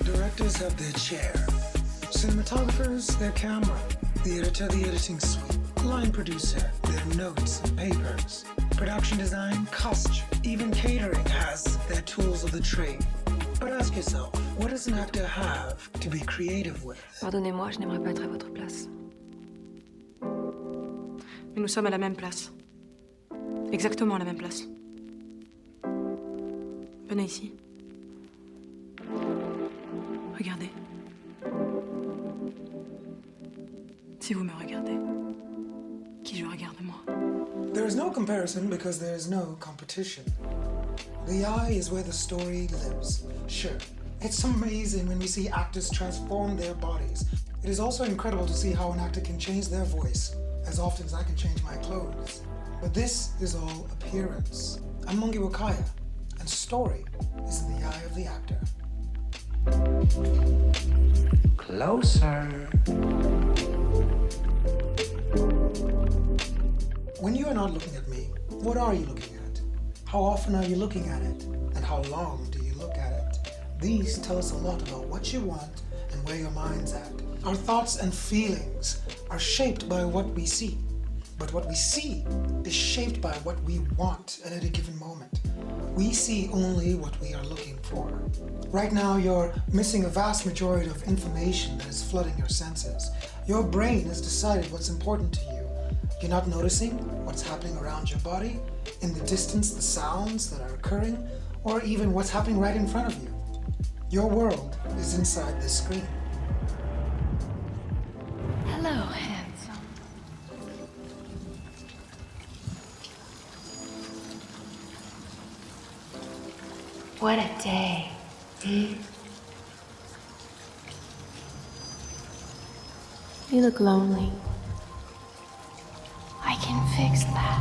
Directors have their chair, cinematographers their camera, the editor the editing suite, line producer their notes and papers, production design, costume, even catering has their tools of the trade. But ask yourself, what does an actor have to be creative with? Pardonnez-moi, je n'aimerais pas être à votre place. Mais nous sommes à la même place. Exactement à la même place. Venez ici. Regardez. Si vous me regardez, qui je regarde moi? There is no comparison because there is no competition. The eye is where the story lives. Sure, it's amazing when we see actors transform their bodies. It is also incredible to see how an actor can change their voice as often as I can change my clothes. But this is all appearance. I'm Mungi Wakaya, and story is in the eye of the actor. Closer. When you are not looking at me, what are you looking at? How often are you looking at it? And how long do you look at it? These tell us a lot about what you want and where your mind's at. Our thoughts and feelings are shaped by what we see. But what we see is shaped by what we want at any given moment. We see only what we are looking for. Right now, you're missing a vast majority of information that is flooding your senses. Your brain has decided what's important to you. You're not noticing what's happening around your body, in the distance, the sounds that are occurring, or even what's happening right in front of you. Your world is inside this screen. Hello, handsome. What a day, You look lonely. I can fix that.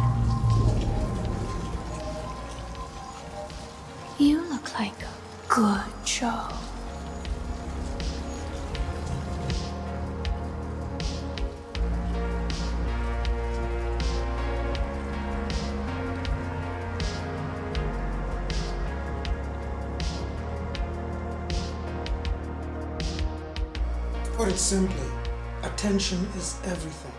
You look like a good show. Put it simply, attention is everything.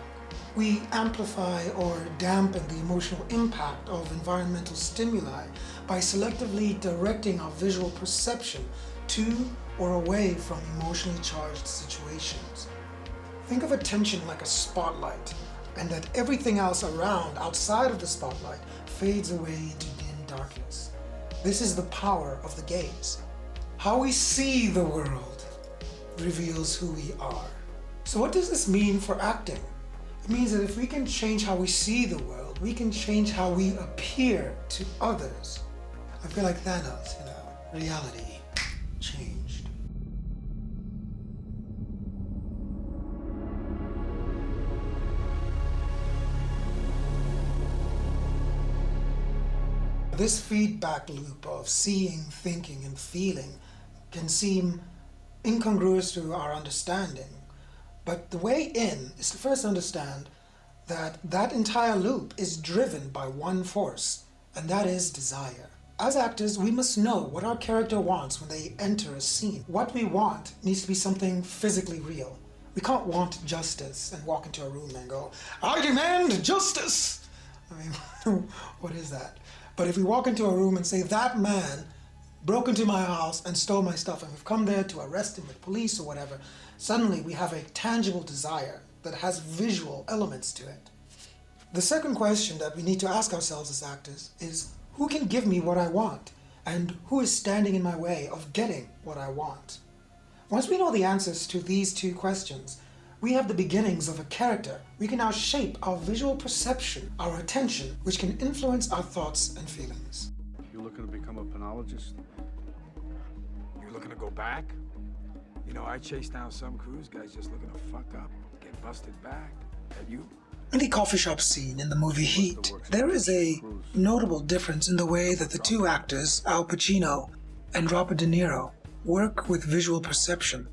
We amplify or dampen the emotional impact of environmental stimuli by selectively directing our visual perception to or away from emotionally charged situations. Think of attention like a spotlight, and that everything else around, outside of the spotlight, fades away into dim darkness. This is the power of the gaze. How we see the world reveals who we are. So what does this mean for acting? It means that if we can change how we see the world, we can change how we appear to others. I feel like Thanos, reality changed. This feedback loop of seeing, thinking, and feeling can seem incongruous to our understanding. But the way in is to first understand that that entire loop is driven by one force, and that is desire. As actors, we must know what our character wants when they enter a scene. What we want needs to be something physically real. We can't want justice and walk into a room and go, "I demand justice!" I mean, what is that? But if we walk into a room and say, "That man broke into my house and stole my stuff, and we've come there to arrest him with police or whatever," suddenly we have a tangible desire that has visual elements to it. The second question that we need to ask ourselves as actors is, who can give me what I want? And who is standing in my way of getting what I want? Once we know the answers to these two questions, we have the beginnings of a character. We can now shape our visual perception, our attention, which can influence our thoughts and feelings. You looking to become a penologist? You looking to go back? I chased down some cruise guys just looking to fuck up, get busted back. Have you? In the coffee shop scene in the movie Heat, there is a notable difference in the way that the two actors, Al Pacino and Robert De Niro, work with visual perception.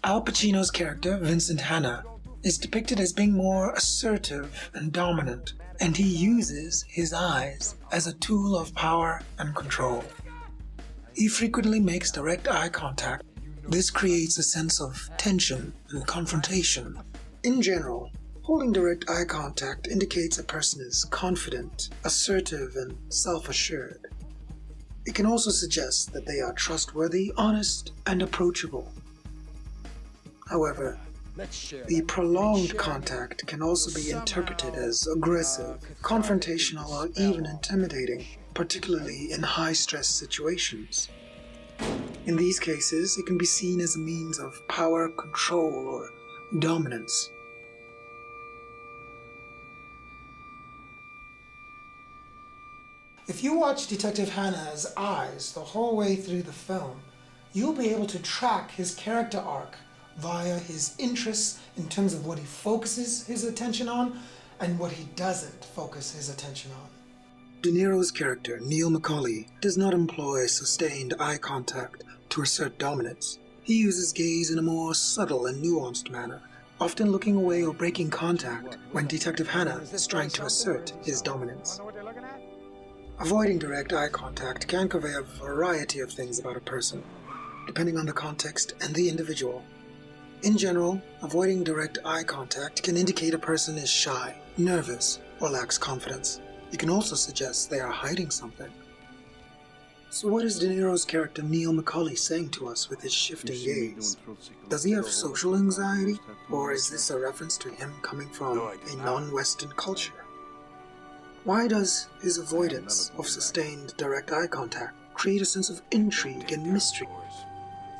Al Pacino's character, Vincent Hanna, is depicted as being more assertive and dominant, and he uses his eyes as a tool of power and control. He frequently makes direct eye contact This creates a sense of tension and confrontation. In general, holding direct eye contact indicates a person is confident, assertive, and self-assured. It can also suggest that they are trustworthy, honest, and approachable. However, the prolonged contact can also be interpreted as aggressive, confrontational, or even intimidating, particularly in high-stress situations. In these cases, it can be seen as a means of power, control, or dominance. If you watch Detective Hannah's eyes the whole way through the film, you'll be able to track his character arc via his interests in terms of what he focuses his attention on and what he doesn't focus his attention on. De Niro's character, Neil McCauley, does not employ sustained eye contact to assert dominance. He uses gaze in a more subtle and nuanced manner, often looking away or breaking contact when Detective Hannah is trying to assert his dominance. Avoiding direct eye contact can convey a variety of things about a person, depending on the context and the individual. In general, avoiding direct eye contact can indicate a person is shy, nervous, or lacks confidence. It can also suggest they are hiding something. So what is De Niro's character Neil McCauley saying to us with his shifting gaze? Does he have social anxiety, or is this a reference to him coming from a non-Western culture? Why does his avoidance of sustained direct eye contact create a sense of intrigue and mystery?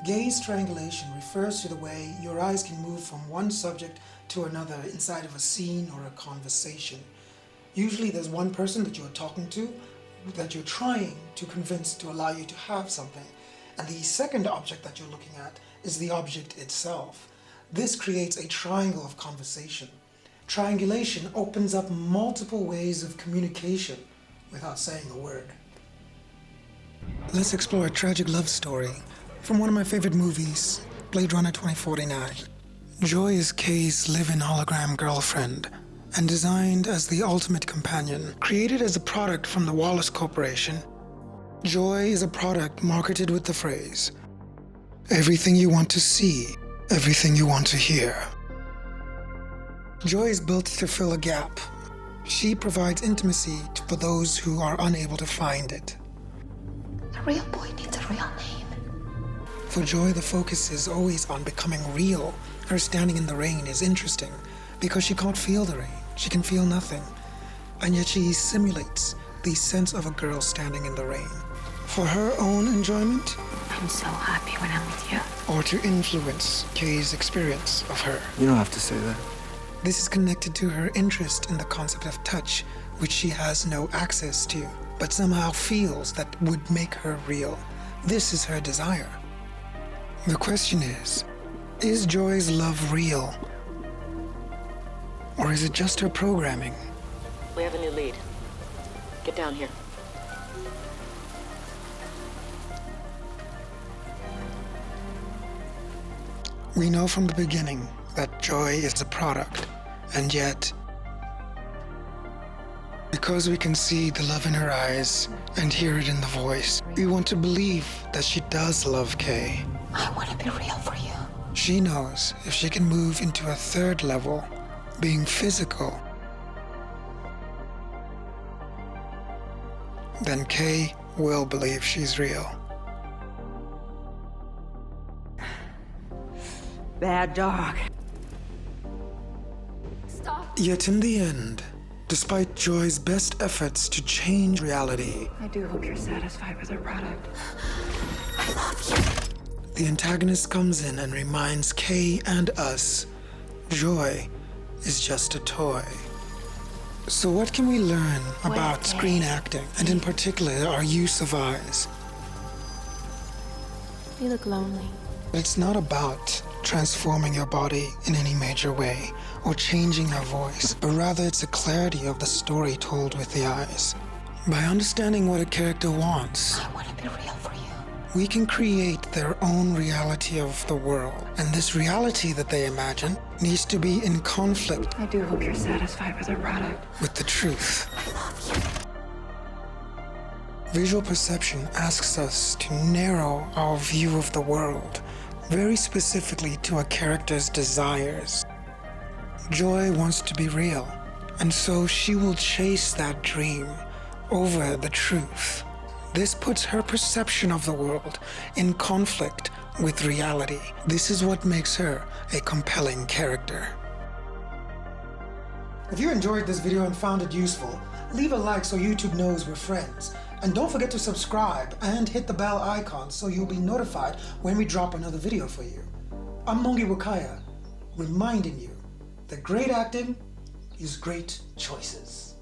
Gaze triangulation refers to the way your eyes can move from one subject to another inside of a scene or a conversation. Usually there's one person that you're talking to, that you're trying to convince to allow you to have something. And the second object that you're looking at is the object itself. This creates a triangle of conversation. Triangulation opens up multiple ways of communication without saying a word. Let's explore a tragic love story from one of my favorite movies, Blade Runner 2049. Joy is Kay's live-in hologram girlfriend and designed as the ultimate companion. Created as a product from the Wallace Corporation, Joy is a product marketed with the phrase, "Everything you want to see, everything you want to hear." Joy is built to fill a gap. She provides intimacy for those who are unable to find it. A real boy needs a real name. For Joy, the focus is always on becoming real. Her standing in the rain is interesting because she can't feel the rain. She can feel nothing. And yet she simulates the sense of a girl standing in the rain. For her own enjoyment, I'm so happy when I'm with you. or to influence Kay's experience of her. You don't have to say that. This is connected to her interest in the concept of touch, which she has no access to, but somehow feels that would make her real. This is her desire. The question is Joy's love real? Or is it just her programming? We have a new lead. Get down here. We know from the beginning that Joy is a product, and yet, because we can see the love in her eyes and hear it in the voice, we want to believe that she does love Kay. I want to be real for you. She knows if she can move into a third level, being physical, then Kay will believe she's real. Bad dog. Stop. Yet in the end, despite Joy's best efforts to change reality, I do hope you're satisfied with our product. I love you. the antagonist comes in and reminds Kay and us, Joy is just a toy. So what can we learn about screen acting, and in particular our use of eyes? You look lonely. It's not about transforming your body in any major way or changing your voice, but rather it's a clarity of the story told with the eyes. By understanding what a character wants, I want to be real for you. we can create their own reality of the world. And this reality that they imagine needs to be in conflict I do hope you're satisfied with our product. with the truth. I love you. Visual perception asks us to narrow our view of the world very specifically to a character's desires. Joy wants to be real, and so she will chase that dream over the truth. This puts her perception of the world in conflict with reality. This is what makes her a compelling character. If you enjoyed this video and found it useful, leave a like so YouTube knows we're friends. And don't forget to subscribe and hit the bell icon so you'll be notified when we drop another video for you. I'm Mongi Wakaya, reminding you that great acting is great choices.